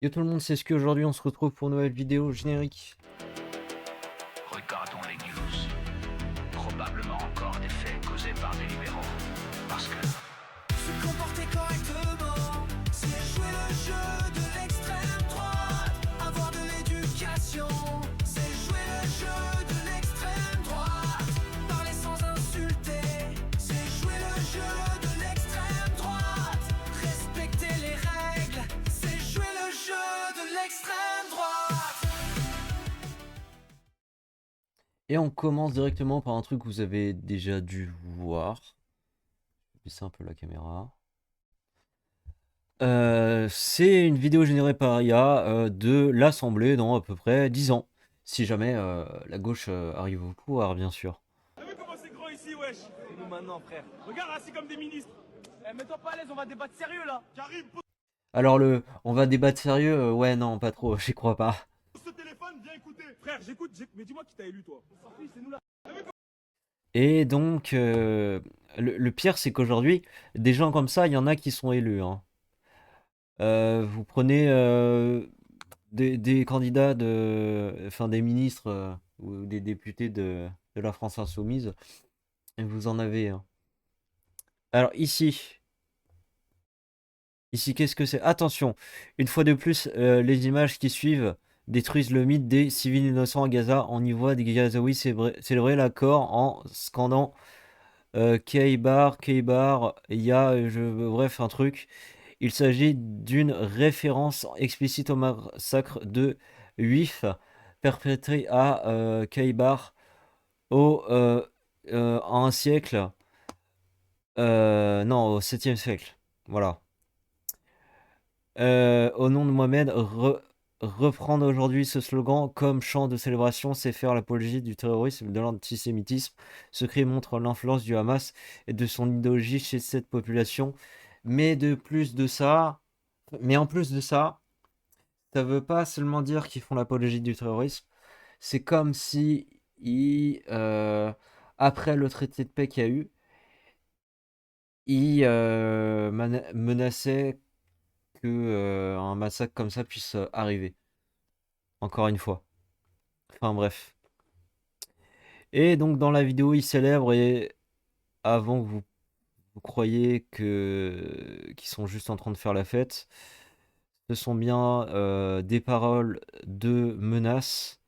Yo tout le monde, c'est ce qu'aujourd'hui on se retrouve pour une nouvelle vidéo générique. Regardons les news. Probablement encore des faits causés par des libéraux. Parce que Se comporter correctement, c'est jouer le jeu de l'extrême droite. Avoir de l'éducation, c'est jouer le jeu de l'extrême droite. Parler sans insulter, c'est jouer le jeu de l'extrême droite. Respecter les règles, c'est jouer le jeu de l'extrême droite. Et on commence directement par un truc que vous avez déjà dû voir. Je vais baisser un peu la caméra. C'est une vidéo générée par IA de l'Assemblée dans à peu près 10 ans. Si jamais la gauche arrive au pouvoir, bien sûr. T'as vu comment c'est grand ici, wesh? Et nous maintenant, frère. Regarde, assis comme des ministres. Eh, mets-toi pas à l'aise, on va débattre sérieux là. Karim, pose Alors on va débattre sérieux, ouais non, pas trop, j'y crois pas. ce téléphone, viens écouter. Frère, j'écoute, mais dis-moi qui t'a élu, toi. On s'en fiche, c'est nous là. Et donc, le pire, c'est qu'aujourd'hui, des gens comme ça, il y en a qui sont élus, hein. Vous prenez des candidats enfin des ministres ou des députés de la France Insoumise, et vous en avez un. Alors ici, qu'est-ce que c'est? Attention, une fois de plus, les images qui suivent détruisent le mythe des civils innocents à Gaza. On y voit des Gazaouis célébrer l'accord en scandant Keibar, il y a, bref, un truc. Il s'agit d'une référence explicite au massacre de Juifs perpétré à Keibar en un siècle, non, au 7e siècle. Voilà. Au nom de Mohamed, reprendre aujourd'hui ce slogan comme chant de célébration, c'est faire l'apologie du terrorisme et de l'antisémitisme. Ce cri montre l'influence du Hamas et de son idéologie chez cette population. Mais en plus de ça, ça veut pas seulement dire qu'ils font l'apologie du terrorisme. C'est comme si après le traité de paix qu'il y a eu, ils menaçaient que un massacre comme ça puisse arriver. Encore une fois. Enfin bref. Et donc dans la vidéo, ils célèbrent et avant que vous croyez qu'ils sont juste en train de faire la fête, ce sont bien des paroles de menaces.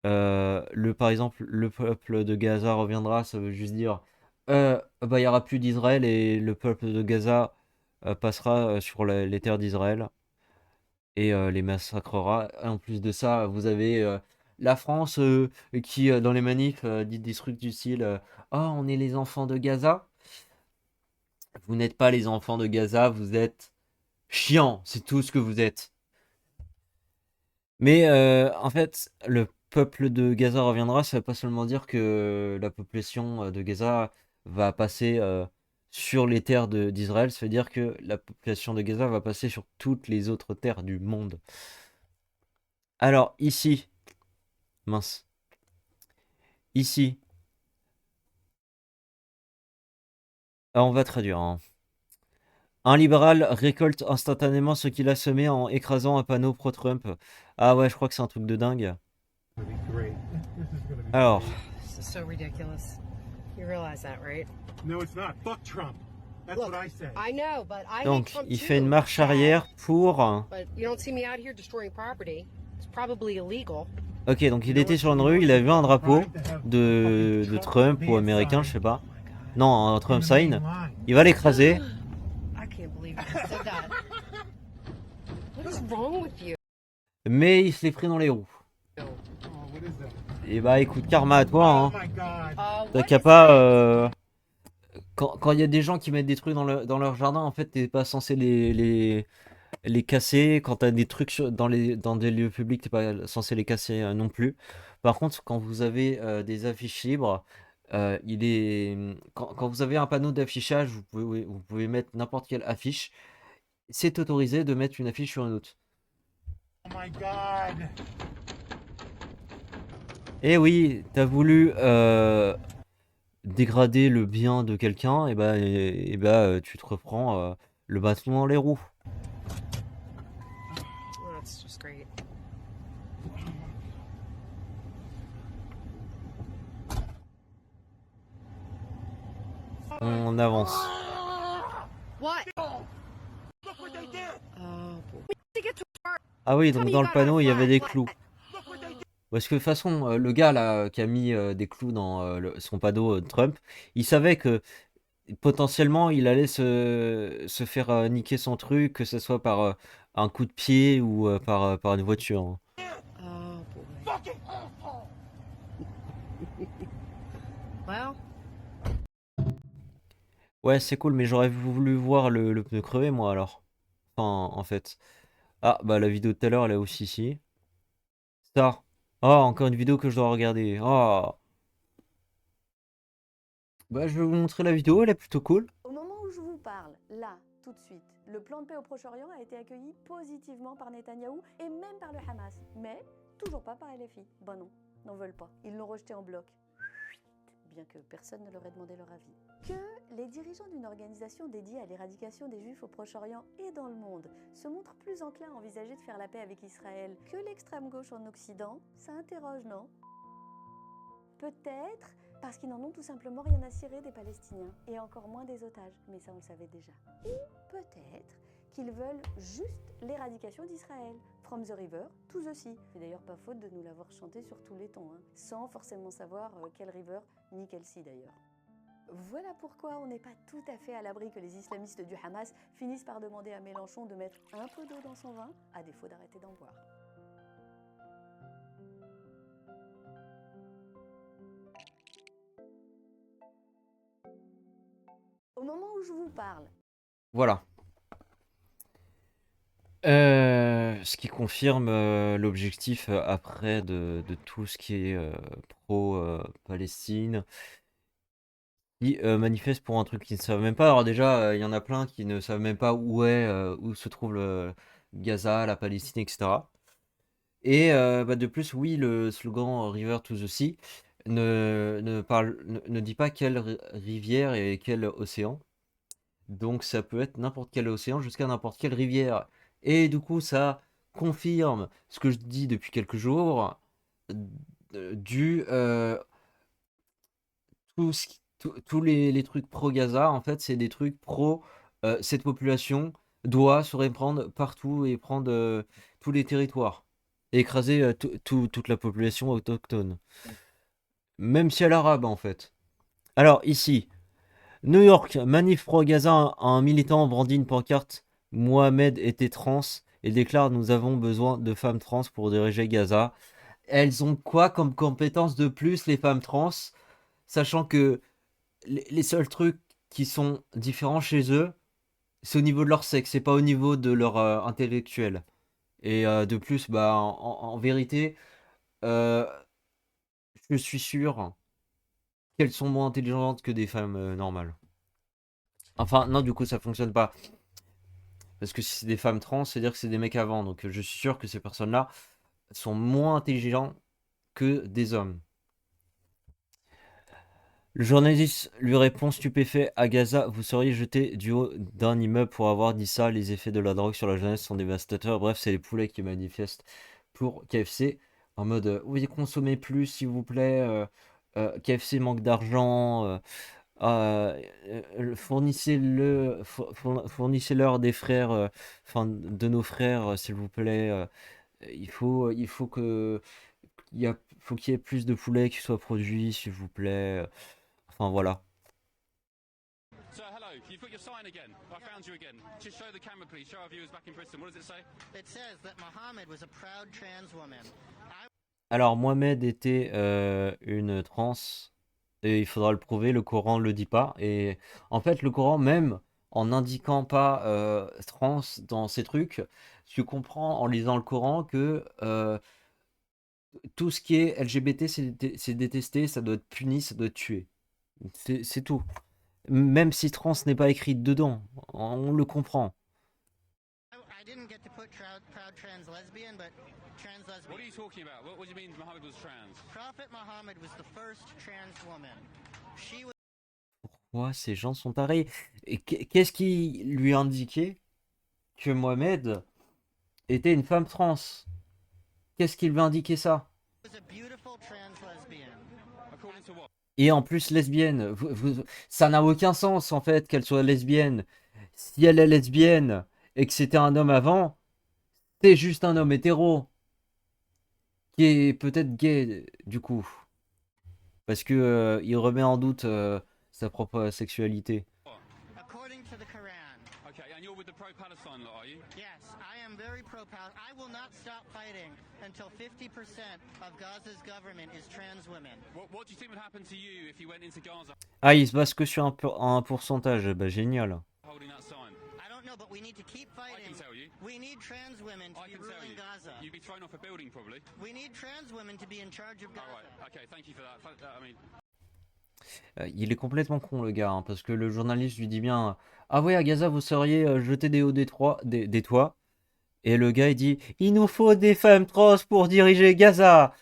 Par exemple, le peuple de Gaza reviendra, ça veut juste dire bah, il n'y aura plus d'Israël et le peuple de Gaza passera sur les terres d'Israël et les massacrera. En plus de ça, vous avez la France qui, dans les manifs, dit des trucs du style oh, on est les enfants de Gaza. Vous n'êtes pas les enfants de Gaza, vous êtes chiants, c'est tout ce que vous êtes. Mais en fait, le peuple de Gaza reviendra, ça ne veut pas seulement dire que la population de Gaza va passer sur les terres d'Israël, ça veut dire que la population de Gaza va passer sur toutes les autres terres du monde. Alors ici, mince, ici, on va traduire, hein. Un libéral récolte instantanément ce qu'il a semé en écrasant un panneau pro-Trump. Ah ouais, je crois que c'est un truc de dingue. Alors, This is so ridiculous. You realize that, right? No, it's not. Fuck Trump. That's Look, what I say. I know, but I hate donc, Trump il too. fait une marche arrière pour... But you don't see me out here destroying property. It's probably illegal. Ok, donc il était sur une rue, il a vu un drapeau de Trump ou américain, je sais pas. Non, un Trump sign. Il va l'écraser. I can't believe you just said that. What's wrong with you? Mais il se l'est pris dans les roues. Oh, what is that? Et bah écoute, karma à toi, hein. Oh my God. T'as What qu'à is pas... that? Quand il y a des gens qui mettent des trucs dans leur jardin, en fait, t'es pas censé les casser. Quand t'as des trucs dans des lieux publics, t'es pas censé les casser non plus. Par contre, quand vous avez des affiches libres, quand vous avez un panneau d'affichage, vous pouvez mettre n'importe quelle affiche. C'est autorisé de mettre une affiche sur une autre. Oh my God. Et oui, t'as voulu dégrader le bien de quelqu'un, et bah tu te reprends le bâton dans les roues. It's just great. On avance. What? Oh boy. To get to Ah oui, donc Tell me dans you le got our panneau, il y avait des flag. clous. Parce que de toute façon, le gars là qui a mis des clous dans son panneau Trump, il savait que potentiellement il allait se faire niquer son truc, que ce soit par un coup de pied ou par une voiture, hein. Oh boy. Well, Ouais, c'est cool, mais j'aurais voulu voir le pneu crevé, moi, alors. Enfin, en fait. Ah, bah la vidéo de tout à l'heure, elle est aussi ici. Ça. Oh, encore une vidéo que je dois regarder. Oh. Bah, je vais vous montrer la vidéo, elle est plutôt cool. Au moment où je vous parle, là, tout de suite, le plan de paix au Proche-Orient a été accueilli positivement par Netanyahou et même par le Hamas. Mais toujours pas par LFI. Ben non, n'en veulent pas. Ils l'ont rejeté en bloc. Bien que personne ne leur ait demandé leur avis. Que les dirigeants d'une organisation dédiée à l'éradication des Juifs au Proche-Orient et dans le monde se montrent plus enclins à envisager de faire la paix avec Israël que l'extrême gauche en Occident, ça interroge, non? Peut-être parce qu'ils n'en ont tout simplement rien à cirer des Palestiniens, et encore moins des otages, mais ça on le savait déjà. Ou peut-être qu'ils veulent juste l'éradication d'Israël. From the river to the sea. C'est d'ailleurs pas faute de nous l'avoir chanté sur tous les tons, hein, sans forcément savoir quelle river ni quel sea d'ailleurs. Voilà pourquoi on n'est pas tout à fait à l'abri que les islamistes du Hamas finissent par demander à Mélenchon de mettre un peu d'eau dans son vin, à défaut d'arrêter d'en boire. Au moment où je vous parle, Voilà. Ce qui confirme l'objectif après de tout ce qui est pro-Palestine, qui manifestent pour un truc qu'ils ne savent même pas. Alors déjà, il y en a plein qui ne savent même pas où se trouve Gaza, la Palestine, etc. Et bah, de plus, oui, le slogan River to the Sea ne dit pas quelle rivière et quel océan. Donc ça peut être n'importe quel océan jusqu'à n'importe quelle rivière. Et du coup, ça confirme ce que je dis depuis quelques jours, du tous les trucs pro-Gaza, en fait, c'est des trucs pro cette population doit se répandre partout et prendre tous les territoires. Et écraser toute la population autochtone. Même si elle est arabe, en fait. Alors, ici, New York, manif pro-Gaza, un militant brandit une pancarte. Mohamed était trans et déclare: nous avons besoin de femmes trans pour diriger Gaza. Elles ont quoi comme compétences de plus, les femmes trans? Sachant que les seuls trucs qui sont différents chez eux, c'est au niveau de leur sexe, c'est pas au niveau de leur intellectuel. Et de plus, bah, en vérité, euh, je suis sûr qu'elles sont moins intelligentes que des femmes normales. Enfin, non, du coup, ça fonctionne pas. Parce que si c'est des femmes trans, c'est-à-dire que c'est des mecs avant. Donc je suis sûr que ces personnes-là sont moins intelligents que des hommes. Le journaliste lui répond stupéfait: à Gaza, vous seriez jeté du haut d'un immeuble pour avoir dit ça. Les effets de la drogue sur la jeunesse sont dévastateurs. Bref, c'est les poulets qui manifestent pour KFC. En mode oui, consommez plus, s'il vous plaît. KFC manque d'argent. Fournissez-leur des frères, enfin de nos frères, s'il vous plaît. Il faut faut qu'il y ait plus de poulets qui soient produits, s'il vous plaît. Enfin voilà. So hello, you've got your sign again. I found you again. Just show the camera, please. Show our viewers back in Bristol. What does it say? It says that Muhammad was a proud trans woman. Alors Mohamed était une trans et il faudra le prouver. Le Coran le dit pas. Et en fait, le Coran, même en indiquant pas trans dans ces trucs, tu comprends en lisant le Coran que tout ce qui est LGBT, c'est détesté, ça doit être puni, ça doit être tué. C'est tout. Même si trans n'est pas écrit dedans, on le comprend. I didn't get to put proud trans lesbian, but trans lesbian. What are you talking about? What do you mean Muhammad was trans? Prophet Muhammad was the first trans woman. She was Pourquoi ces gens sont tarés? Et qu'est-ce qui lui indiquait que Mohamed était une femme trans. Qu'est-ce qui veut indiquer ça? Was a beautiful trans lesbian. According to what? Et en plus lesbienne. Ça n'a aucun sens en fait qu'elle soit lesbienne. Si elle est lesbienne et que c'était un homme avant, c'est juste un homme hétéro. Qui est peut-être gay du coup. Parce que il remet en doute sa propre sexualité. According to the Quran. Okay, and you're with the pro-Palestine lot, are you? Yes, I am very pro-Palestine. I will not stop fighting until 50% of Gaza's government is trans women. What do you think would happen to you if you went into Gaza Ah, il se base que sur un pourcentage. Bah génial. holding that sign? I don't know, but we need to keep I fighting. can tell you. We need trans women to I be can tell ruling you. Gaza. You'd be thrown off a building probably. We need trans women to be in charge of All Gaza. right. Okay. Thank you for that. I mean, Il est complètement con le gars, hein, parce que le journaliste lui dit bien ah ouais, à Gaza vous seriez jeté des hauts des toits. Et le gars il dit il nous faut des femmes trans pour diriger Gaza.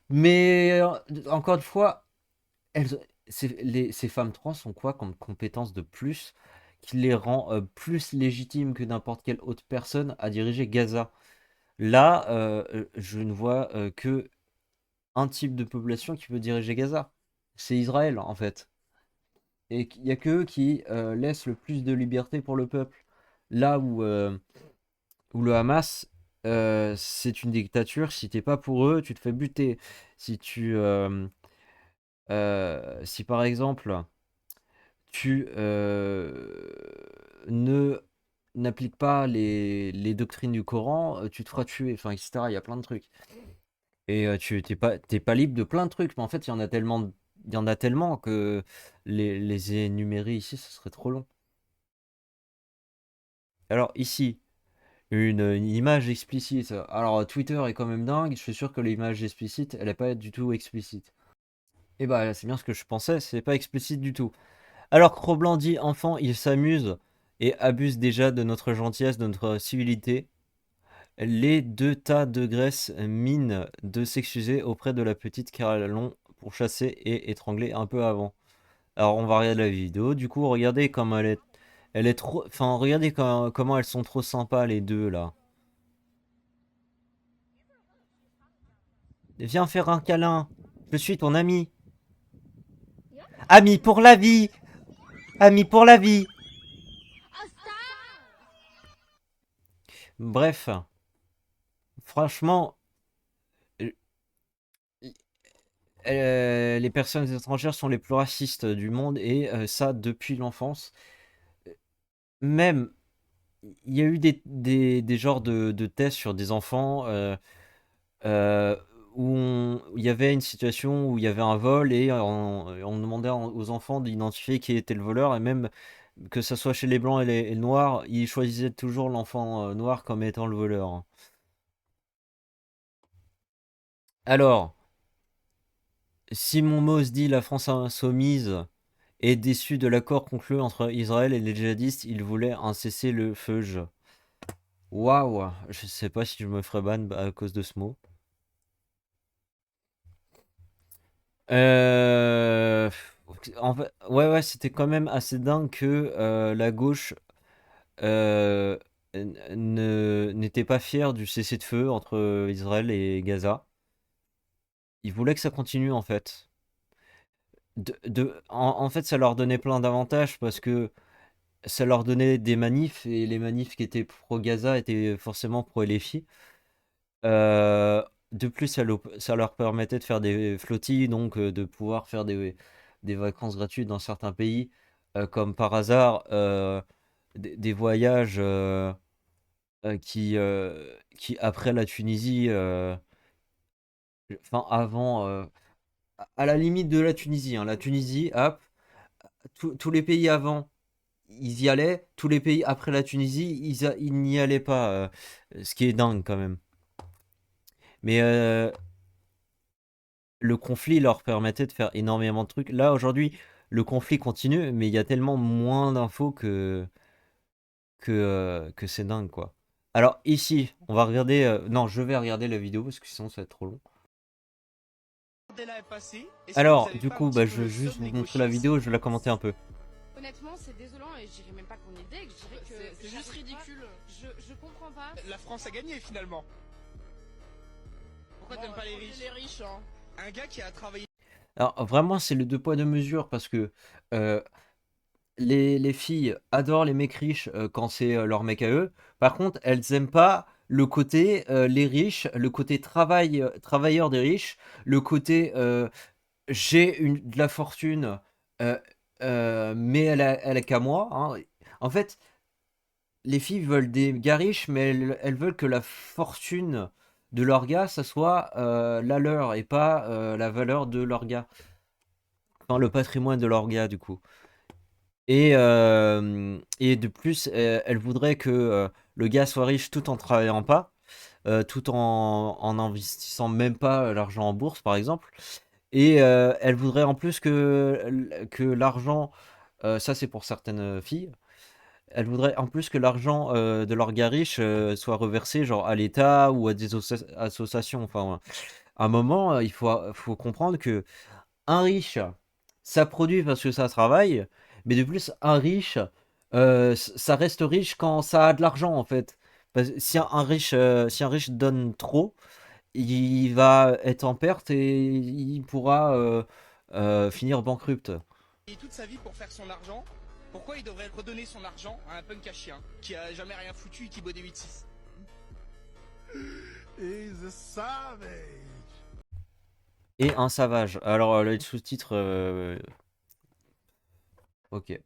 Mais encore une fois, ces femmes trans ont quoi comme compétence de plus qui les rend plus légitimes que n'importe quelle autre personne à diriger Gaza? Là, je ne vois que un type de population qui peut diriger Gaza. C'est Israël en fait. Et il n'y a que eux qui laissent le plus de liberté pour le peuple. Là où le Hamas, c'est une dictature, si t'es pas pour eux, tu te fais buter. Si par exemple, tu n'appliques pas les doctrines du Coran, tu te feras tuer, enfin, etc. Il y a plein de trucs. Et tu t'es pas libre de plein de trucs, mais en fait, il y en a tellement que les énumérer ici, ce serait trop long. Alors ici, une image explicite. Alors Twitter est quand même dingue, je suis sûr que l'image explicite, elle n'est pas du tout explicite. Et bah c'est bien ce que je pensais, c'est pas explicite du tout. Alors Cro-Blanc dit enfant, il s'amuse et abuse déjà de notre gentillesse, de notre civilité. Les deux tas de graisse minent de s'excuser auprès de la petite Carallon pour chasser et étrangler un peu avant. Alors on va regarder la vidéo, du coup regardez comme elle est trop... Enfin regardez comment elles sont trop sympas les deux là. Viens faire un câlin, je suis ton ami. Ami pour la vie. Ami pour la vie. Bref. Franchement, les personnes étrangères sont les plus racistes du monde et ça depuis l'enfance. Même, il y a eu des genres de tests sur des enfants où il y avait une situation où il y avait un vol et on demandait aux enfants d'identifier qui était le voleur et même que ce soit chez les blancs et les noirs, ils choisissaient toujours l'enfant noir comme étant le voleur. Alors, Simon Mose dit la France insoumise est déçue de l'accord conclu entre Israël et les djihadistes. Il voulait un cessez-le-feu. Waouh, je sais pas si je me ferais ban à cause de ce mot. En fait, ouais, c'était quand même assez dingue que la gauche n'était pas fière du cessez-le-feu entre Israël et Gaza. Ils voulaient que ça continue en fait. En fait, ça leur donnait plein d'avantages parce que ça leur donnait des manifs et les manifs qui étaient pro-Gaza étaient forcément pro-LFI. De plus, ça leur permettait de faire des flottilles, donc de pouvoir faire des vacances gratuites dans certains pays, comme par hasard des voyages qui après la Tunisie, enfin avant, à la limite de la Tunisie, hein, la Tunisie, hop, tous les pays avant, ils y allaient, tous les pays après la Tunisie, ils n'y allaient pas, ce qui est dingue quand même. Mais le conflit leur permettait de faire énormément de trucs. Là, aujourd'hui, le conflit continue, mais il y a tellement moins d'infos que c'est dingue, quoi. Alors, ici, on va regarder... non, je vais regarder la vidéo, parce que sinon, ça va être trop long. Alors, du coup, je vais juste vous montrer la vidéo, je vais la commenter un peu. Honnêtement, c'est désolant et je dirais même pas qu'on est deg, je dirais que c'est juste ridicule. Je comprends pas. La France a gagné finalement. Pourquoi t'aimes pas les riches? Les riches, hein. Un gars qui a travaillé. Alors vraiment, c'est le deux poids deux mesures parce que euh, les filles adorent les mecs riches quand c'est leur mec à eux. Par contre, elles aiment pas le côté les riches, le côté travailleur des riches, le côté j'ai de la fortune, euh, mais elle a qu'à moi, hein. En fait, les filles veulent des gars riches, mais elles veulent que la fortune de leur gars, ça soit la leur et pas la valeur de leur gars. Enfin, le patrimoine de leur gars, du coup. Et de plus, elle voudrait que le gars soit riche tout en travaillant pas, tout en investissant même pas l'argent en bourse, par exemple. Et elle voudrait en plus que l'argent, ça c'est pour certaines filles, elle voudrait en plus que l'argent de leur gars riche soit reversé genre à l'État ou à des associations. Enfin, à un moment, faut comprendre que un riche, ça produit parce que ça travaille, mais de plus, un riche, ça reste riche quand ça a de l'argent en fait. Si un riche donne trop, il va être en perte et il pourra finir banqueroute. Toute sa vie pour faire son argent. Pourquoi il devrait redonner son argent à un punk à chien qui a jamais rien foutu et qui boit des 8-6? He's a savage. Et un savage. Alors, le sous-titre. Ok.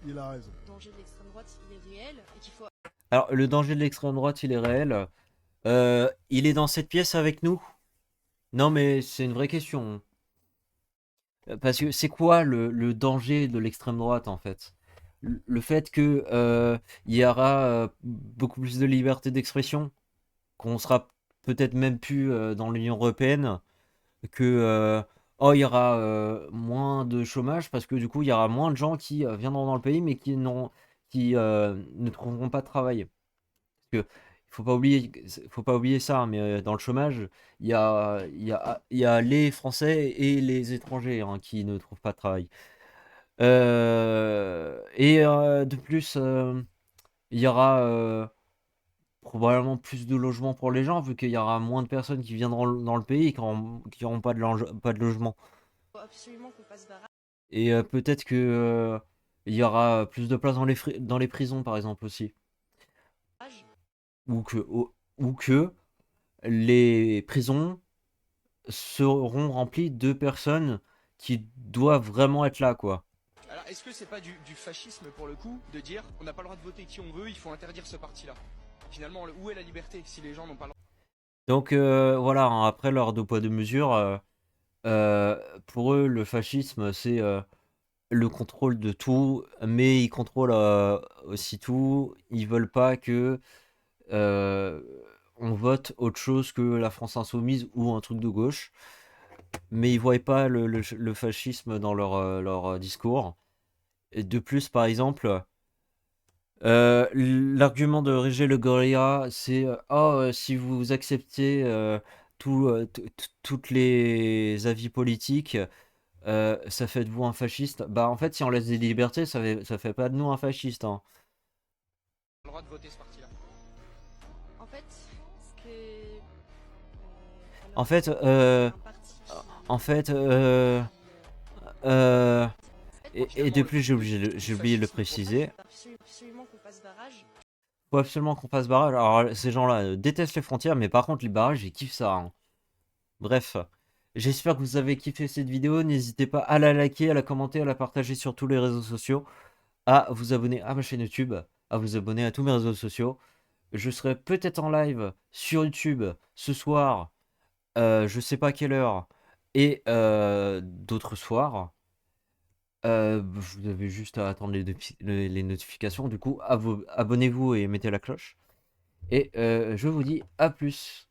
Il a raison. Le danger de l'extrême droite, il est réel et qu'il faut. Alors, le danger de l'extrême droite, il est réel. Il est dans cette pièce avec nous? Non, mais c'est une vraie question. Parce que c'est quoi le danger de l'extrême droite en fait? Le fait que il y aura beaucoup plus de liberté d'expression, qu'on sera peut-être même plus dans l'Union européenne, que oh il y aura moins de chômage parce que du coup il y aura moins de gens qui viendront dans le pays mais qui ne trouveront pas de travail. Parce que faut pas oublier ça, hein, mais dans le chômage, il y a les Français et les étrangers hein, qui ne trouvent pas de travail. De plus, il y aura probablement plus de logements pour les gens, vu qu'il y aura moins de personnes qui viendront dans le pays et qui n'auront pas pas de logement. Faut absolument qu'on fasse barrage. Et peut-être que il y aura plus de place dans les prisons, par exemple, aussi. Ou que les prisons seront remplies de personnes qui doivent vraiment être là, quoi. Alors, est-ce que c'est pas du fascisme pour le coup de dire on n'a pas le droit de voter qui on veut, il faut interdire ce parti-là? Finalement, où est la liberté si les gens n'ont pas le droit? Donc voilà, hein, après leur deux poids deux mesures, pour eux, le fascisme, c'est le contrôle de tout, mais ils contrôlent aussi tout. Ils veulent pas que on vote autre chose que la France insoumise ou un truc de gauche. Mais ils voient pas le fascisme dans leur discours. Et de plus, par exemple, l'argument de Roger Le Goria, c'est oh, si vous acceptez toutes les avis politiques, ça fait de vous un fasciste. Bah, en fait, si on laisse des libertés, ça fait pas de nous un fasciste, hein. Le droit de voter ce parti-là. En fait, ce que. En fait, en fait, et de plus, j'ai oublié de le préciser. Absolument qu'on fasse barrage. Faut absolument qu'on fasse barrage. Alors, ces gens-là détestent les frontières, mais par contre, les barrages, ils kiffent ça, hein. Bref, j'espère que vous avez kiffé cette vidéo. N'hésitez pas à la liker, à la commenter, à la partager sur tous les réseaux sociaux, à vous abonner à ma chaîne YouTube, à vous abonner à tous mes réseaux sociaux. Je serai peut-être en live sur YouTube ce soir, je sais pas quelle heure, et d'autres soirs. Vous avez juste à attendre les notifications. Du coup, abonnez-vous et mettez la cloche. Et je vous dis à plus.